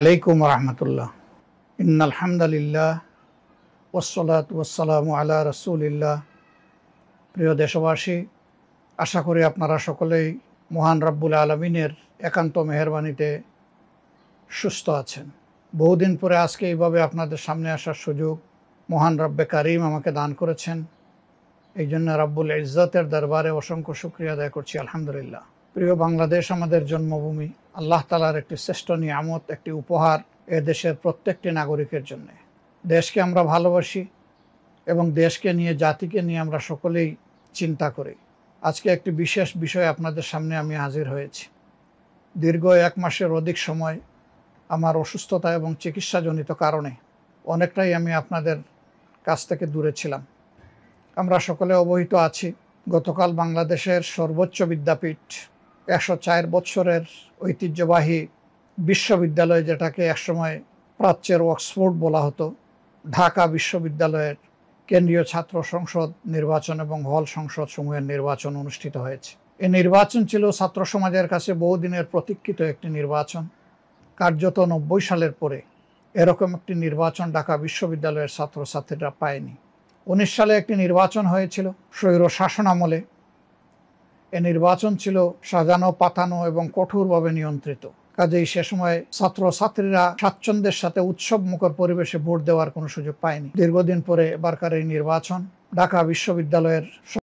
আলাইকুম রহমতুল্লাহ। ইন্নাল হামদুলিল্লাহ ওয়াসসালাতু ওয়াসসালামু আলা রাসূলিল্লাহ। প্রিয় দেশবাসী, আশা করি আপনারা সকলেই মহান রব্বুল আলামিনের একান্ত মেহেরবানিতে সুস্থ আছেন। বহুদিন পরে আজকে এইভাবে আপনাদের সামনে আসার সুযোগ মহান রব্বে কারিম আমাকে দান করেছেন। এই জন্য রব্বুল ইজ্জতের দরবারে অসংখ্য শুকরিয়া আদায় করছি, আলহামদুলিল্লাহ। প্রিয় বাংলাদেশ আমাদের জন্মভূমি, আল্লাহ তাআলার একটি শ্রেষ্ঠ নিয়ামত, একটি উপহার এ দেশের প্রত্যেকটি নাগরিকের জন্য। দেশকে আমরা ভালোবাসি এবং দেশকে নিয়ে, জাতিকে নিয়ে আমরা সকলেই চিন্তা করি। আজকে একটি বিশেষ বিষয় আপনাদের সামনে আমি হাজির হয়েছি। দীর্ঘ 1 মাসের অধিক সময় আমার অসুস্থতা এবং চিকিৎসাজনিত কারণে অনেকটাই আমি আপনাদের কাছ থেকে দূরে ছিলাম। আমরা সকলে অবহিত আছি, গতকাল বাংলাদেশের সর্বোচ্চ বিদ্যাপীঠ, 104 বছরের ঐতিহ্যবাহী বিশ্ববিদ্যালয়, যেটাকে একসময় প্রাচ্যের অক্সফোর্ড বলা হতো, ঢাকা বিশ্ববিদ্যালয়ের কেন্দ্রীয় ছাত্র সংসদ নির্বাচন এবং হল সংসদ সমূহের নির্বাচন অনুষ্ঠিত হয়েছে। এই নির্বাচন ছিল ছাত্র সমাজের কাছে বহুদিনের প্রতীক্ষিত একটি নির্বাচন। কার্যত 90 সালের পরে এরকম একটি নির্বাচন ঢাকা বিশ্ববিদ্যালয়ের ছাত্রছাত্রীরা পায়নি। 19 সালে একটি নির্বাচন হয়েছিল স্বৈর শাসন আমলে। এ নির্বাচন ছিল সাজানো, পাতানো এবং কঠোরভাবে নিয়ন্ত্রিত। কাজেই সে সময় ছাত্রছাত্রীরা স্বাচ্ছন্দ্যের সাথে উৎসব মুখর পরিবেশে ভোট দেওয়ার কোনো সুযোগ পায়নি। দীর্ঘদিন পরে এবারকার এই নির্বাচন ঢাকা বিশ্ববিদ্যালয়ের